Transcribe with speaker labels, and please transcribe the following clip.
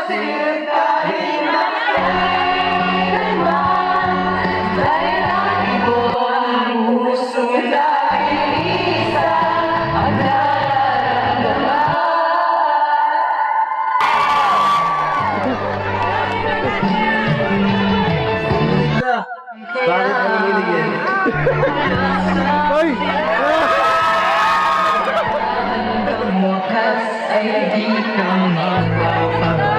Speaker 1: sa'yo kahit na kailanman. Dahil lagi mo ang puso dahil isa ang nararamdaman.
Speaker 2: Bakit ka nanginig?
Speaker 3: Ay!
Speaker 1: Ang wakas ay di ka magpapagawa.